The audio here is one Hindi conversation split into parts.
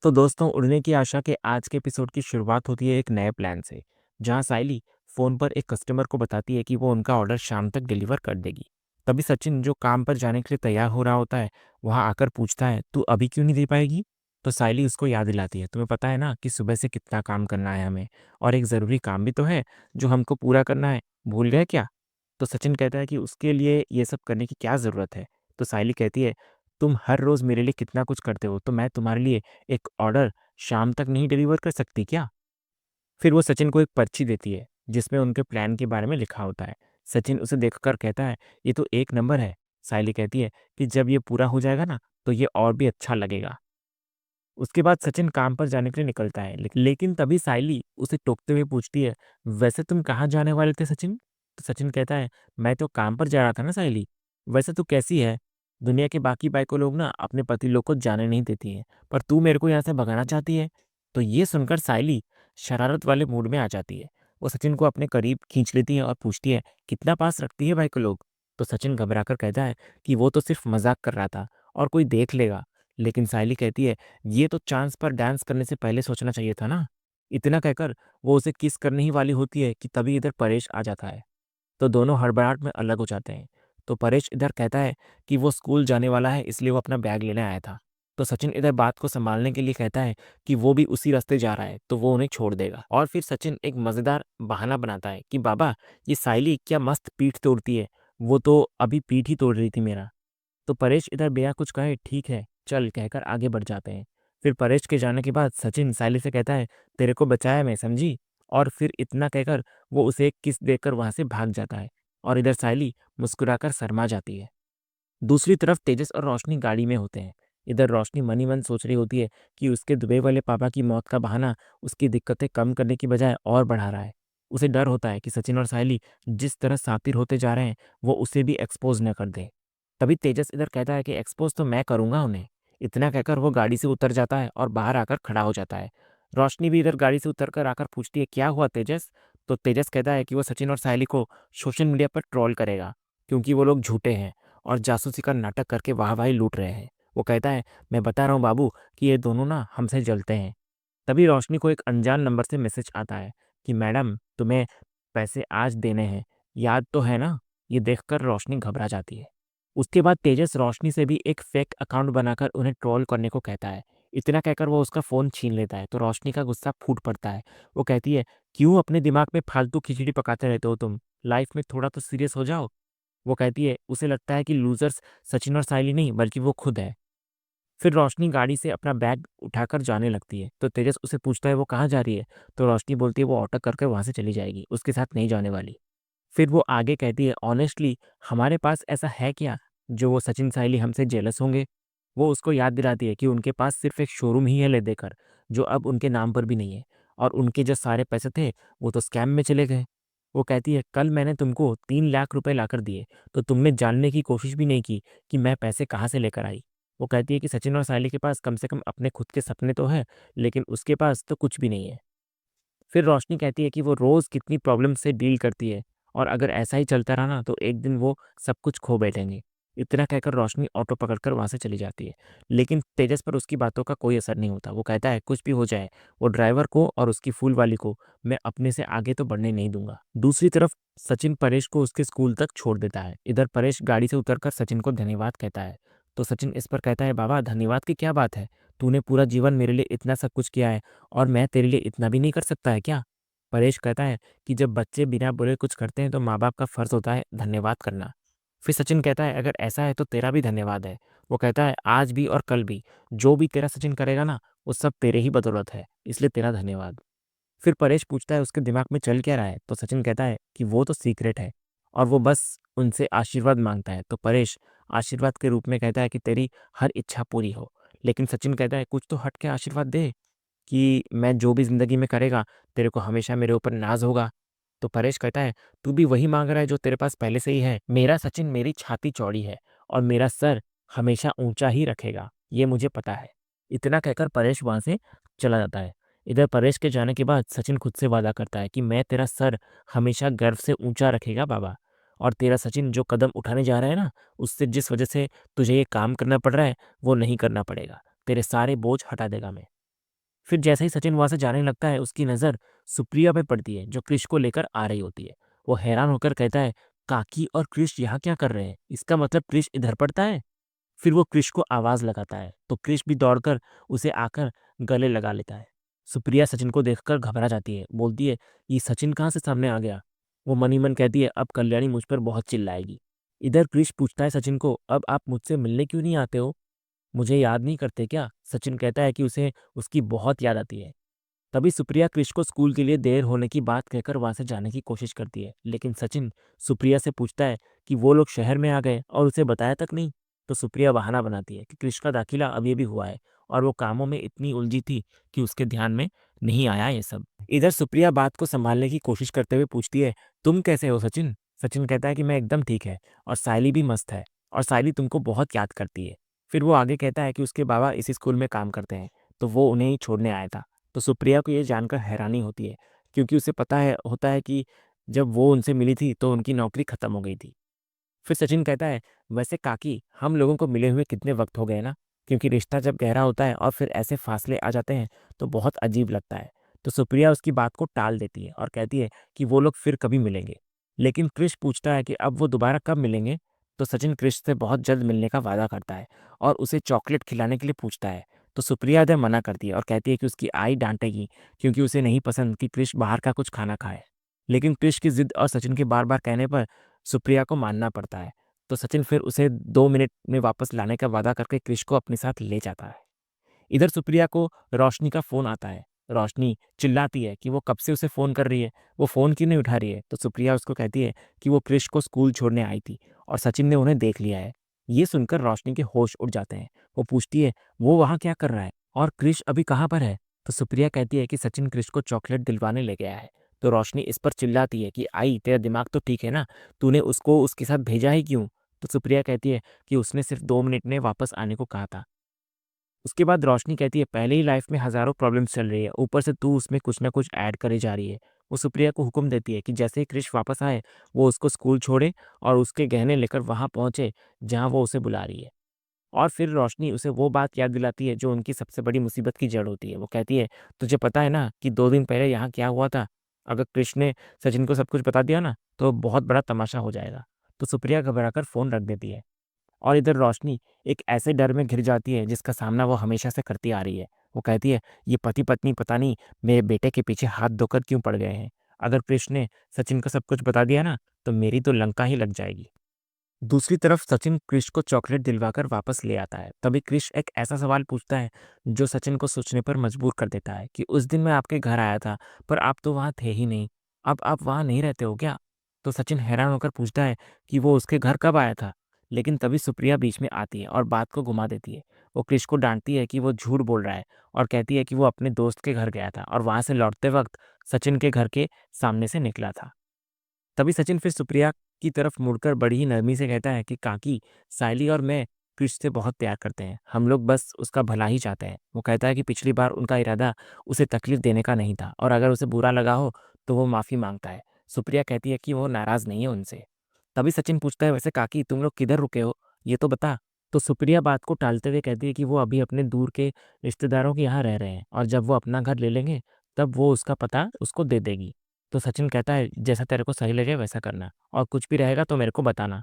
तो दोस्तों, उड़ने की आशा के आज के एपिसोड की शुरुआत होती है एक नए प्लान से, जहां साइली फ़ोन पर एक कस्टमर को बताती है कि वो उनका ऑर्डर शाम तक डिलीवर कर देगी। तभी सचिन, जो काम पर जाने के लिए तैयार हो रहा होता है, वहां आकर पूछता है, "तू अभी क्यों नहीं दे पाएगी?" तो साइली उसको याद दिलाती है, "तुम्हें पता है ना कि सुबह से कितना काम करना है हमें, और एक ज़रूरी काम भी तो है जो हमको पूरा करना है, भूल गए क्या?" तो सचिन कहता है कि उसके लिए ये सब करने की क्या ज़रूरत है? तो सायली कहती है, "तुम हर रोज़ मेरे लिए कितना कुछ करते हो, तो मैं तुम्हारे लिए एक ऑर्डर शाम तक नहीं डिलीवर कर सकती क्या?" फिर वो सचिन को एक पर्ची देती है, जिसमें उनके प्लान के बारे में लिखा होता है। सचिन उसे देखकर कहता है, "ये तो एक नंबर है।" सायली कहती है कि जब ये पूरा हो जाएगा ना, तो ये और भी अच्छा लगेगा। उसके बाद सचिन काम पर जाने के लिए निकलता है, लेकिन तभी सायली उसे टोकते हुए पूछती है, "वैसे तुम कहाँ जाने वाले थे सचिन?" तो सचिन कहता है, "मैं तो काम पर जा रहा था ना सायली। वैसे तू कैसी है? दुनिया के बाकी बाइको लोग ना अपने पति लोग को जाने नहीं देती हैं, पर तू मेरे को यहाँ से भगाना चाहती है?" तो ये सुनकर सायली शरारत वाले मूड में आ जाती है। वो सचिन को अपने करीब खींच लेती है और पूछती है, "कितना पास रखती है बाइको लोग?" तो सचिन घबराकर कहता है कि वो तो सिर्फ मजाक कर रहा था और कोई देख लेगा। लेकिन सायली कहती है, "ये तो चांस पर डांस करने से पहले सोचना चाहिए था ना।" इतना कहकर वो उसे किस करने ही वाली होती है कि तभी इधर परेश आ जाता है। तो दोनों हड़बड़ाहट में अलग हो जाते हैं। तो परेश इधर कहता है कि वो स्कूल जाने वाला है, इसलिए वो अपना बैग लेने आया था। तो सचिन इधर बात को संभालने के लिए कहता है कि वो भी उसी रास्ते जा रहा है, तो वो उन्हें छोड़ देगा। और फिर सचिन एक मज़ेदार बहाना बनाता है कि बाबा, ये सायली क्या मस्त पीठ तोड़ती है, वो तो अभी पीठ ही तोड़ रही थी मेरा। तो परेश इधर बिना कुछ कहे ठीक है, चल कहकर आगे बढ़ जाते हैं। फिर परेश के जाने के बाद सचिन सायली से कहता है, "तेरे को बचाया मैं, समझी?" और फिर इतना कहकर वो उसे एक किस देकर वहां से भाग जाता है। और इधर सायली मुस्कुराकर शर्मा जाती है। दूसरी तरफ तेजस और रोशनी गाड़ी में होते हैं। इधर रोशनी मनी मन सोच रही होती है कि उसके दुबई वाले पापा की मौत का बहाना उसकी दिक्कतें कम करने की बजाय और बढ़ा रहा है। उसे डर होता है कि सचिन और सायली जिस तरह सातिर होते जा रहे हैं, वो उसे भी एक्सपोज न कर दे। तभी तेजस इधर कहता है कि एक्सपोज तो मैं करूंगा उन्हें। इतना कहकर वो गाड़ी से उतर जाता है और बाहर आकर खड़ा हो जाता है। रोशनी भी इधर गाड़ी से उतर कर आकर पूछती है, "क्या हुआ तेजस?" तो तेजस कहता है कि वो सचिन और सायली को सोशल मीडिया पर ट्रोल करेगा, क्योंकि वो लोग झूठे हैं और जासूसी का नाटक करके वाहवाही लूट रहे हैं। वो कहता है, "मैं बता रहा हूँ बाबू कि ये दोनों ना हमसे जलते हैं।" तभी रोशनी को एक अनजान नंबर से मैसेज आता है कि मैडम, तुम्हें पैसे आज देने हैं, याद तो है ना? ये देखकर रोशनी घबरा जाती है। उसके बाद तेजस रोशनी से भी एक फेक अकाउंट बनाकर उन्हें ट्रोल करने को कहता है। इतना कहकर वो उसका फ़ोन छीन लेता है, तो रोशनी का गुस्सा फूट पड़ता है। वो कहती है, "क्यों अपने दिमाग में फालतू खिचड़ी पकाते रहते हो तुम? लाइफ में थोड़ा तो सीरियस हो जाओ।" वो कहती है, उसे लगता है कि लूज़र्स सचिन और सायली नहीं, बल्कि वो खुद है। फिर रोशनी गाड़ी से अपना बैग उठाकर जाने लगती है, तो तेजस उसे पूछता है वो कहाँ जा रही है? तो रोशनी बोलती है वो ऑटो करके वहाँ से चली जाएगी, उसके साथ नहीं जाने वाली। फिर वो आगे कहती है, ऑनेस्टली हमारे पास ऐसा है क्या जो वो सचिन सायली हमसे जेलस होंगे? वो उसको याद दिलाती है कि उनके पास सिर्फ एक शोरूम ही है ले देकर, जो अब उनके नाम पर भी नहीं है, और उनके जो सारे पैसे थे वो तो स्कैम में चले गए। वो कहती है, "कल मैंने तुमको 3 लाख रुपए लाकर दिए, तो तुमने जानने की कोशिश भी नहीं की कि मैं पैसे कहाँ से लेकर आई।" वो कहती है कि सचिन और सायली के पास कम से कम अपने खुद के सपने तो हैं, लेकिन उसके पास तो कुछ भी नहीं है। फिर रोशनी कहती है कि वो रोज़ कितनी प्रॉब्लम से डील करती है, और अगर ऐसा ही चलता रहा ना, तो एक दिन वो सब कुछ खो बैठेंगे। इतना कहकर रोशनी ऑटो पकड़कर वहाँ से चली जाती है। लेकिन तेजस पर उसकी बातों का कोई असर नहीं होता। वो कहता है, कुछ भी हो जाए, वो ड्राइवर को और उसकी फूल वाली को मैं अपने से आगे तो बढ़ने नहीं दूंगा। दूसरी तरफ सचिन परेश को उसके स्कूल तक छोड़ देता है। इधर परेश गाड़ी से उतरकर सचिन को धन्यवाद कहता है। तो सचिन इस पर कहता है, "बाबा, धन्यवाद की क्या बात है? तूने पूरा जीवन मेरे लिए इतना सब कुछ किया है, और मैं तेरे लिए इतना भी नहीं कर सकता है क्या?" परेश कहता है कि जब बच्चे बिना बोले कुछ करते हैं, तो माँ बाप का फर्ज होता है धन्यवाद करना। फिर सचिन कहता है, "अगर ऐसा है तो तेरा भी धन्यवाद है।" वो कहता है, "आज भी और कल भी जो भी तेरा सचिन करेगा ना, वो सब तेरे ही बदौलत है, इसलिए तेरा धन्यवाद।" फिर परेश पूछता है उसके दिमाग में चल क्या रहा है, तो सचिन कहता है कि वो तो सीक्रेट है, और वो बस उनसे आशीर्वाद मांगता है। तो परेश आशीर्वाद के रूप में कहता है कि तेरी हर इच्छा पूरी हो। लेकिन सचिन कहता है, "कुछ तो हट के आशीर्वाद दे कि मैं जो भी ज़िंदगी में करेगा, तेरे को हमेशा मेरे ऊपर नाज़ होगा।" तो परेश कहता है, "तू भी वही माँग रहा है जो तेरे पास पहले से ही है। मेरा सचिन मेरी छाती चौड़ी है, और मेरा सर हमेशा ऊँचा ही रखेगा, ये मुझे पता है।" इतना कहकर परेश वहाँ से चला जाता है। इधर परेश के जाने के बाद सचिन खुद से वादा करता है कि मैं तेरा सर हमेशा गर्व से ऊँचा रखेगा बाबा, और तेरा सचिन जो कदम उठाने जा रहा है ना, उससे जिस वज़ह से तुझे ये काम करना पड़ रहा है, वो नहीं करना पड़ेगा। तेरे सारे बोझ हटा देगा मैं। फिर जैसे ही सचिन वहाँ से जाने लगता है, उसकी नज़र सुप्रिया पे पड़ती है, जो क्रिश को लेकर आ रही होती है। वो हैरान होकर कहता है, काकी और क्रिश यहाँ क्या कर रहे हैं? इसका मतलब क्रिश इधर पड़ता है? फिर वो क्रिश को आवाज़ लगाता है, तो क्रिश भी दौड़कर उसे आकर गले लगा लेता है। सुप्रिया सचिन को देखकर घबरा जाती है, बोलती है, ये सचिन कहाँ से सामने आ गया? वो मन ही मन कहती है, अब कल्याणी मुझ पर बहुत चिल्लाएगी। इधर क्रिश पूछता है सचिन को, अब आप मुझसे मिलने क्यों नहीं आते हो? मुझे याद नहीं करते क्या? सचिन कहता है कि उसे उसकी बहुत याद आती है। तभी सुप्रिया क्रिश को स्कूल के लिए देर होने की बात कहकर वहां से जाने की कोशिश करती है, लेकिन सचिन सुप्रिया से पूछता है कि वो लोग शहर में आ गए और उसे बताया तक नहीं। तो सुप्रिया बहाना बनाती है कि क्रिश का दाखिला अभी भी हुआ है और वो कामों में इतनी उलझी थी कि उसके ध्यान में नहीं आया ये सब। इधर सुप्रिया बात को संभालने की कोशिश करते हुए पूछती है, तुम कैसे हो सचिन? सचिन कहता है कि मैं एकदम ठीक है और सायली भी मस्त है और सायली तुमको बहुत याद करती है। फिर वो आगे कहता है कि उसके बाबा इसी स्कूल में काम करते हैं, तो वो उन्हें ही छोड़ने आया था। तो सुप्रिया को ये जानकर हैरानी होती है, क्योंकि उसे पता है होता है कि जब वो उनसे मिली थी तो उनकी नौकरी खत्म हो गई थी। फिर सचिन कहता है, वैसे काकी हम लोगों को मिले हुए कितने वक्त हो गए ना, क्योंकि रिश्ता जब गहरा होता है और फिर ऐसे फासले आ जाते हैं तो बहुत अजीब लगता है। तो सुप्रिया उसकी बात को टाल देती है और कहती है कि वो लोग फिर कभी मिलेंगे। लेकिन क्रिश पूछता है कि अब वो दोबारा कब मिलेंगे। तो सचिन क्रिश से बहुत जल्द मिलने का वादा करता है और उसे चॉकलेट खिलाने के लिए पूछता है। तो सुप्रिया इधर मना करती है और कहती है कि उसकी आई डांटेगी, क्योंकि उसे नहीं पसंद कि क्रिश बाहर का कुछ खाना खाए। लेकिन क्रिश की जिद और सचिन के बार बार कहने पर सुप्रिया को मानना पड़ता है। तो सचिन फिर उसे 2 मिनट में वापस लाने का वादा करके क्रिश को अपने साथ ले जाता है। इधर सुप्रिया को रोशनी का फोन आता है। रोशनी चिल्लाती है कि वो कब से उसे फोन कर रही है, वो फोन क्यों नहीं उठा रही है। तो सुप्रिया उसको कहती है कि वो क्रिश को स्कूल छोड़ने आई थी और सचिन ने उन्हें देख लिया है। ये सुनकर रोशनी के होश उड़ जाते हैं। वो पूछती है, वो वहां क्या कर रहा है और क्रिश अभी कहाँ पर है? तो सुप्रिया कहती है कि सचिन क्रिश को चॉकलेट दिलवाने ले गया है। तो रोशनी इस पर चिल्लाती है कि आई, तेरा दिमाग तो ठीक है ना, तूने उसको उसके साथ भेजा ही क्यों? तो सुप्रिया कहती है कि उसने सिर्फ 2 मिनट में वापस आने को कहा था। उसके बाद रोशनी कहती है, पहले ही लाइफ में हज़ारों प्रॉब्लम्स चल रही है, ऊपर से तू उसमें कुछ ना कुछ ऐड करे जा रही है। वो सुप्रिया को हुक्म देती है कि जैसे ही क्रिश वापस आए, वो उसको स्कूल छोड़े और उसके गहने लेकर वहाँ पहुँचे जहाँ वो उसे बुला रही है। और फिर रोशनी उसे वो बात याद दिलाती है जो उनकी सबसे बड़ी मुसीबत की जड़ होती है। वो कहती है, तुझे पता है ना कि 2 दिन पहले यहाँ क्या हुआ था? अगर कृष्ण ने सचिन को सब कुछ बता दिया ना, तो बहुत बड़ा तमाशा हो जाएगा। तो सुप्रिया घबराकर फ़ोन रख देती है और इधर रोशनी एक ऐसे डर में घिर जाती है जिसका सामना वो हमेशा से करती आ रही है। वो कहती है, ये पति-पत्नी पता नहीं मेरे बेटे के पीछे हाथ धोकर क्यों पड़ गए हैं? अगर कृष्ण ने सचिन को सब कुछ बता दिया ना, तो मेरी तो लंका ही लग जाएगी। दूसरी तरफ सचिन क्रिश को चॉकलेट दिलवाकर वापस ले आता है। तभी क्रिश एक ऐसा सवाल पूछता है जो सचिन को सोचने पर मजबूर कर देता है कि उस दिन मैं आपके घर आया था, पर आप तो वहाँ थे ही नहीं। अब आप वहाँ नहीं रहते हो क्या? तो सचिन हैरान होकर पूछता है कि वो उसके घर कब आया था। लेकिन तभी सुप्रिया बीच में आती है और बात को घुमा देती है। वो क्रिश को डांटती है कि वो झूठ बोल रहा है और कहती है कि वो अपने दोस्त के घर गया था और वहां से लौटते वक्त सचिन के घर के सामने से निकला था। तभी सचिन फिर सुप्रिया की तरफ मुड़कर बड़ी ही नरमी से कहता है कि काकी, सायली और मैं क्रिश से बहुत प्यार करते हैं। हम लोग बस उसका भला ही चाहते हैं। वो कहता है कि पिछली बार उनका इरादा उसे तकलीफ देने का नहीं था और अगर उसे बुरा लगा हो तो वो माफ़ी मांगता है। सुप्रिया कहती है कि वो नाराज़ नहीं है उनसे। तभी सचिन पूछता है, वैसे काकी तुम लोग किधर रुके हो? ये तो बता। तो सुप्रिया बात को टालते हुए कहती है कि वो अभी अपने दूर के रिश्तेदारों के यहाँ रह रहे हैं और जब वो अपना घर ले लेंगे तब वो उसका पता उसको दे देगी। तो सचिन कहता है, जैसा तेरे को सही लगे वैसा करना और कुछ भी रहेगा तो मेरे को बताना।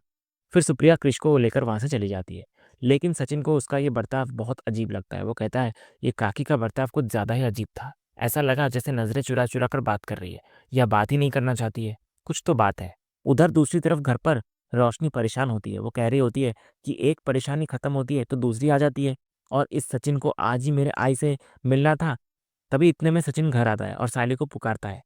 फिर सुप्रिया क्रिश को लेकर वहां से चली जाती है। लेकिन सचिन को उसका ये बर्ताव बहुत अजीब लगता है। वो कहता है, ये काकी का बर्ताव कुछ ज्यादा ही अजीब था। ऐसा लगा जैसे नजरें चुरा चुरा कर बात कर रही है या बात ही नहीं करना चाहती है। कुछ तो बात है। उधर दूसरी तरफ घर पर रोशनी परेशान होती है। वो कह रही होती है कि एक परेशानी खत्म होती है तो दूसरी आ जाती है और इस सचिन को आज ही मेरे आई से मिलना था। तभी इतने में सचिन घर आता है और सायली को पुकारता है।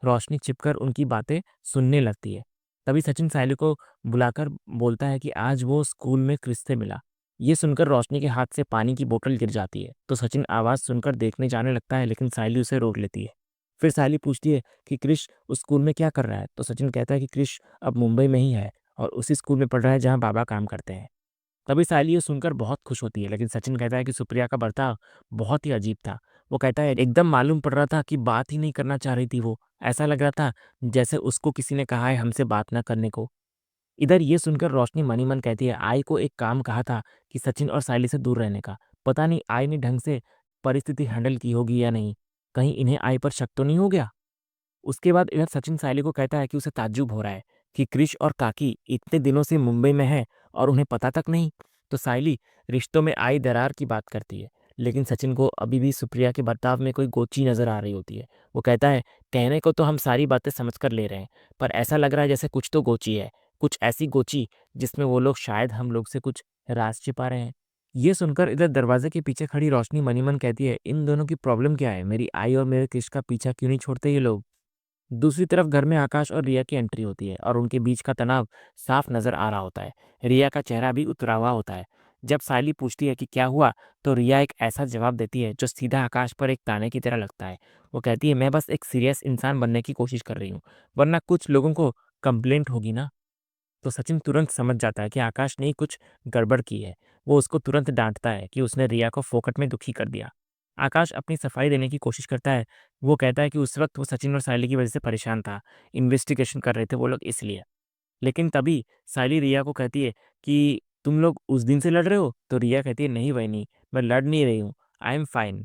रोशनी छिपकर उनकी बातें सुनने लगती है। तभी सचिन सायली को बुलाकर बोलता है कि आज वो स्कूल में क्रिस से मिला। ये सुनकर रोशनी के हाथ से पानी की बोतल गिर जाती है। तो सचिन आवाज़ सुनकर देखने जाने लगता है, लेकिन सायली उसे रोक लेती है। फिर सायली पूछती है कि क्रिश उस स्कूल में क्या कर रहा है। तो सचिन कहता है कि क्रिश अब मुंबई में ही है और उसी स्कूल में पढ़ रहा है जहाँ बाबा काम करते हैं। तभी सायली ये सुनकर बहुत खुश होती है, लेकिन सचिन कहता है कि सुप्रिया का बर्ताव बहुत ही अजीब था। वो कहता है, एकदम मालूम पड़ रहा था कि बात ही नहीं करना चाह रही थी वो। ऐसा लग रहा था जैसे उसको किसी ने कहा है हमसे बात ना करने को। इधर ये सुनकर रोशनी मनी मन कहती है, आई को एक काम कहा था कि सचिन और सायली से दूर रहने का। पता नहीं आई ने ढंग से परिस्थिति हैंडल की होगी या नहीं, कहीं इन्हें आई पर शक तो नहीं हो गया। उसके बाद इधर सचिन सायली को कहता है कि उसे ताज्जुब हो रहा है कि क्रिश और काकी इतने दिनों से मुंबई में है और उन्हें पता तक नहीं। तो सायली रिश्तों में आई दरार की बात करती है, लेकिन सचिन को अभी भी सुप्रिया के बर्ताव में कोई गोची नजर आ रही होती है। वो कहता है, कहने को तो हम सारी बातें समझ कर ले रहे हैं, पर ऐसा लग रहा है जैसे कुछ तो गोची है, कुछ ऐसी गोची जिसमें वो लोग शायद हम लोग से कुछ राज छिपा रहे हैं। ये सुनकर इधर दरवाजे के पीछे खड़ी रोशनी मनी मन कहती है, इन दोनों की प्रॉब्लम क्या है? मेरी आई और मेरे क्रिश का पीछा क्यों नहीं छोड़ते ये लोग? दूसरी तरफ घर में आकाश और रिया की एंट्री होती है और उनके बीच का तनाव साफ नजर आ रहा होता है। रिया का चेहरा भी उतरा हुआ होता है। जब सायली पूछती है कि क्या हुआ, तो रिया एक ऐसा जवाब देती है जो सीधा आकाश पर एक ताने की तरह लगता है। वो कहती है, मैं बस एक सीरियस इंसान बनने की कोशिश कर रही हूँ, वरना कुछ लोगों को कंप्लेंट होगी ना। तो सचिन तुरंत समझ जाता है कि आकाश ने कुछ गड़बड़ की है। वो उसको तुरंत डांटता है कि उसने रिया को फोकट में दुखी कर दिया। आकाश अपनी सफाई देने की कोशिश करता है। वो कहता है कि उस वक्त वो सचिन और सायली की वजह से परेशान था, इन्वेस्टिगेशन कर रहे थे वो लोग इसलिए। लेकिन तभी सायली रिया को कहती है कि तुम लोग उस दिन से लड़ रहे हो? तो रिया कहती है, नहीं बहनी, मैं लड़ नहीं रही हूँ, आई एम फाइन।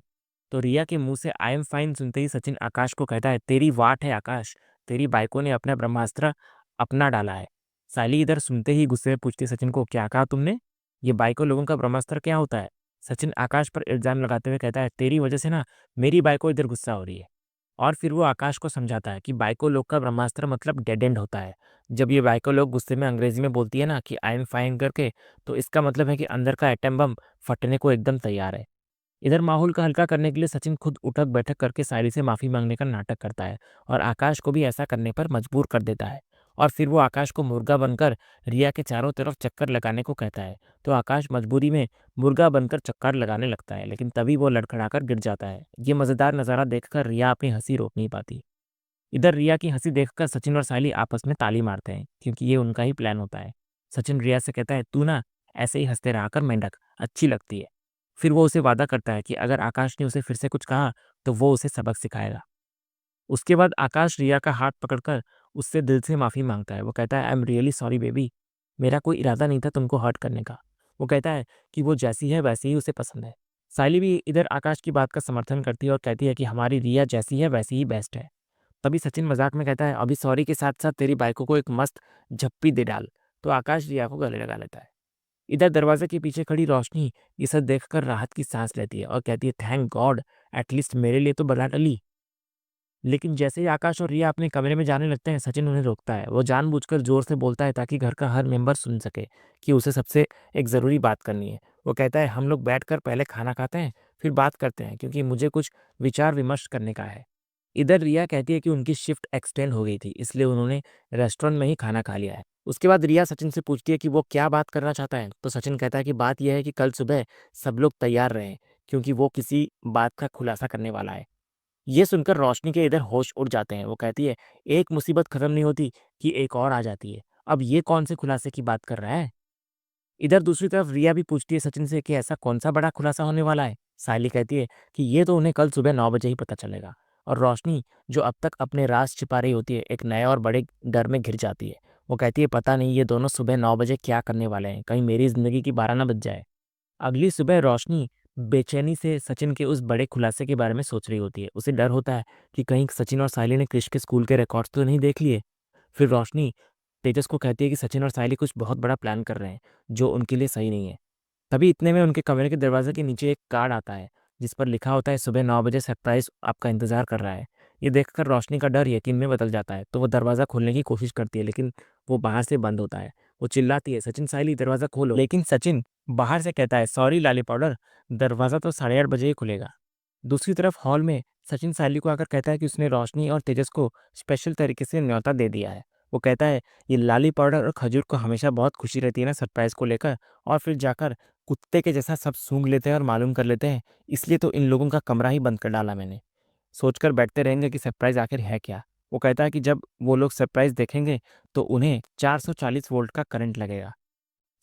तो रिया के मुंह से आई एम फाइन सुनते ही सचिन आकाश को कहता है, तेरी वाट है आकाश, तेरी बाइको ने अपना ब्रह्मास्त्र अपना डाला है। सायली इधर सुनते ही गुस्से में पूछती है सचिन को, क्या कहा तुमने? ये बाइको लोगों का ब्रह्मास्त्र क्या होता है? सचिन आकाश पर इल्जाम लगाते हुए कहता है, तेरी वजह से ना मेरी बाइको इधर गुस्सा हो रही है। और फिर वो आकाश को समझाता है कि बाइको लोग का ब्रह्मास्त्र मतलब डेड एंड होता है। जब ये बाइको लोग गुस्से में अंग्रेजी में बोलती है ना कि आई एम फाइन करके, तो इसका मतलब है कि अंदर का एटम बम फटने को एकदम तैयार है। इधर माहौल को हल्का करने के लिए सचिन खुद उठक बैठक करके सायली से माफी मांगने का नाटक करता है और आकाश को भी ऐसा करने पर मजबूर कर देता है। और फिर वो आकाश को मुर्गा बनकर रिया के चारों तरफ चक्कर लगाने को कहता है। तो आकाश मजबूरी में मुर्गा बनकर चक्कर लगाने लगता है, लेकिन तभी वो लड़खड़ाकर गिर जाता है। ये मजेदार नजारा देखकर रिया अपनी हंसी रोक नहीं पाती। इधर रिया की हंसी देखकर सचिन और सायली आपस में ताली मारते हैं, क्योंकि ये उनका ही प्लान होता है। सचिन रिया से कहता है, तू ना ऐसे ही हंसते रहा कर मेंढक, अच्छी लगती है। फिर वो उसे वादा करता है कि अगर आकाश ने उसे फिर से कुछ कहा तो वो उसे सबक सिखाएगा। उसके बाद आकाश रिया का हाथ पकड़कर उससे दिल से माफी मांगता है। वो कहता है, I am really sorry baby, मेरा कोई इरादा नहीं था तुमको हर्ट करने का। वो कहता है कि वो जैसी है वैसी ही उसे पसंद है। सायली भी इधर आकाश की बात का समर्थन करती है और कहती है कि हमारी रिया जैसी है वैसी ही बेस्ट है। तभी सचिन मजाक में कहता है, अभी सॉरी के साथ साथ तेरी बाइको को एक मस्त झप्पी दे डाल। तो आकाश रिया को गले लगा लेता है। इधर दरवाजे के पीछे खड़ी रोशनी ये सब देखकर राहत की सांस लेती है और कहती है, थैंक गॉड, एटलीस्ट मेरे लिए तो बला टली। लेकिन जैसे ही आकाश और रिया अपने कमरे में जाने लगते हैं, सचिन उन्हें रोकता है। वो जानबूझकर जोर से बोलता है ताकि घर का हर मेंबर सुन सके कि उसे सबसे एक ज़रूरी बात करनी है। वो कहता है, हम लोग बैठकर पहले खाना खाते हैं, फिर बात करते हैं, क्योंकि मुझे कुछ विचार विमर्श करने का है। इधर रिया कहती है कि उनकी शिफ्ट एक्सटेंड हो गई थी, इसलिए उन्होंने रेस्टोरेंट में ही खाना खा लिया है। उसके बाद रिया सचिन से पूछती है कि वो क्या बात करना चाहता है। तो सचिन कहता है कि बात यह है कि कल सुबह सब लोग तैयार रहें, क्योंकि वो किसी बात का खुलासा करने वाला है। ये सुनकर रोशनी के इधर होश उड़ जाते हैं। वो कहती है, एक मुसीबत खत्म नहीं होती कि एक और आ जाती है। अब ये कौन से खुलासे की बात कर रहा है? इधर दूसरी तरफ रिया भी पूछती है सचिन से कि ऐसा कौन सा बड़ा खुलासा होने वाला है। सायली कहती है कि ये तो उन्हें कल सुबह 9 बजे ही पता चलेगा। और रोशनी, जो अब तक अपने राज छिपा रही होती है, एक नए और बड़े डर में घिर जाती है। वो कहती है, पता नहीं ये दोनों सुबह 9 बजे क्या करने वाले हैं, कहीं मेरी जिंदगी की 12 ना बज जाए। अगली सुबह रोशनी बेचैनी से सचिन के उस बड़े खुलासे के बारे में सोच रही होती है। उसे डर होता है कि कहीं सचिन और सायली ने क्रिश के स्कूल के रिकॉर्ड्स तो नहीं देख लिए। फिर रोशनी तेजस को कहती है कि सचिन और सायली कुछ बहुत बड़ा प्लान कर रहे हैं जो उनके लिए सही नहीं है। तभी इतने में उनके कमरे के दरवाजे के नीचे एक कार्ड आता है जिस पर लिखा होता है, सुबह 9 बजे सरप्राइज आपका इंतजार कर रहा है। ये देखकर रोशनी का डर यकीन में बदल जाता है, तो वो दरवाज़ा खोलने की कोशिश करती है, लेकिन वो बाहर से बंद होता है। वो चिल्लाती है, सचिन सायली दरवाज़ा खोलो, लेकिन सचिन बाहर से कहता है, सॉरी लाली पाउडर, दरवाज़ा तो 8:30 बजे ही खुलेगा। दूसरी तरफ हॉल में सचिन सायली को आकर कहता है कि उसने रोशनी और तेजस को स्पेशल तरीके से न्योता दे दिया है। वो कहता है, ये लाली पाउडर और खजूर को हमेशा बहुत खुशी रहती है ना सरप्राइज को लेकर, और फिर जाकर कुत्ते के जैसा सब सूंघ लेते हैं और मालूम कर लेते हैं, इसलिए तो इन लोगों का कमरा ही बंद कर डाला मैंने। सोचकर बैठते रहेंगे कि सरप्राइज आखिर है क्या। वो कहता है कि जब वो लोग सरप्राइज देखेंगे तो उन्हें 440 वोल्ट का करंट लगेगा।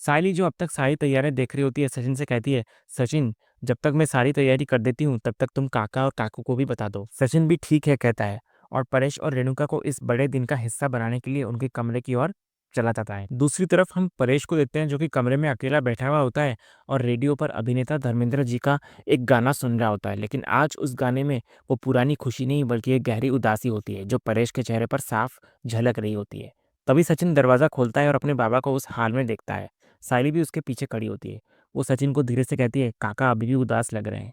सायली, जो अब तक सारी तैयारियां देख रही होती है, सचिन से कहती है, सचिन जब तक मैं सारी तैयारी कर देती हूँ तब तक तुम काका और काकू को भी बता दो। सचिन भी ठीक है कहता है और परेश और रेणुका को इस बड़े दिन का हिस्सा बनाने के लिए उनके कमरे की ओर चला जाता है। दूसरी तरफ हम परेश को देखते हैं जो कि कमरे में अकेला बैठा हुआ होता है और रेडियो पर अभिनेता धर्मेंद्र जी का एक गाना सुन रहा होता है। लेकिन आज उस गाने में वो पुरानी खुशी नहीं बल्कि एक गहरी उदासी होती है जो परेश के चेहरे पर साफ झलक रही होती है। तभी सचिन दरवाज़ा खोलता है और अपने बाबा को उस हाल में देखता है। सायली भी उसके पीछे खड़ी होती है। वो सचिन को धीरे से कहती है, काका अभी भी उदास लग रहे हैं।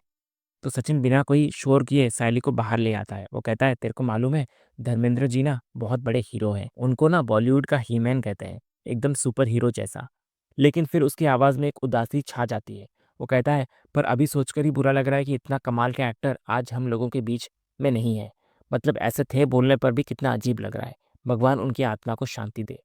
तो सचिन बिना कोई शोर किए सायली को बाहर ले आता है। वो कहता है, तेरे को मालूम है, धर्मेंद्र जी ना बहुत बड़े हीरो हैं। उनको ना बॉलीवुड का ही-मैन कहते हैं, एकदम सुपर हीरो जैसा। लेकिन फिर उसकी आवाज़ में एक उदासी छा जाती है। वो कहता है, पर अभी सोचकर ही बुरा लग रहा है कि इतना कमाल का एक्टर आज हम लोगों के बीच में नहीं है। मतलब ऐसे थे बोलने पर भी कितना अजीब लग रहा है। भगवान उनकी आत्मा को शांति दे।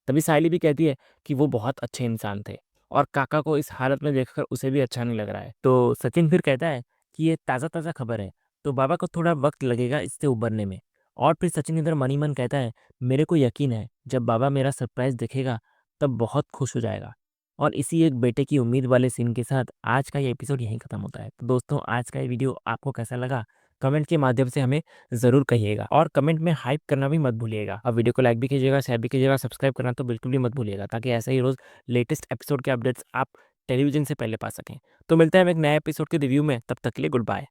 तभी सायली भी कहती है कि वो बहुत अच्छे इंसान थे और काका को इस हालत में देखकर उसे भी अच्छा नहीं लग रहा है। तो सचिन फिर कहता है कि ये ताज़ा-ताज़ा खबर है, तो बाबा को थोड़ा वक़्त लगेगा इससे उभरने में। और फिर सचिन इधर मन ही मन कहता है, मेरे को यकीन है जब बाबा मेरा सरप्राइज़ देखेगा तब बहुत खुश हो जाएगा। और इसी एक बेटे की उम्मीद वाले सीन के साथ आज का ये एपिसोड यहीं खत्म होता है। तो दोस्तों, आज का ये वीडियो आपको कैसा लगा? कमेंट के माध्यम से हमें ज़रूर कहिएगा और कमेंट में हाइप करना भी मत भूलिएगा। और वीडियो को लाइक भी कीजिएगा, शेयर भी कीजिएगा, सब्सक्राइब करना तो बिल्कुल भी मत भूलिएगा ताकि ऐसे ही रोज़ लेटेस्ट एपिसोड के अपडेट्स आप टेलीविज़न से पहले पा सकें। तो मिलते हैं हम एक नए एपिसोड के रिव्यू में, तब तक के लिए गुड बाय।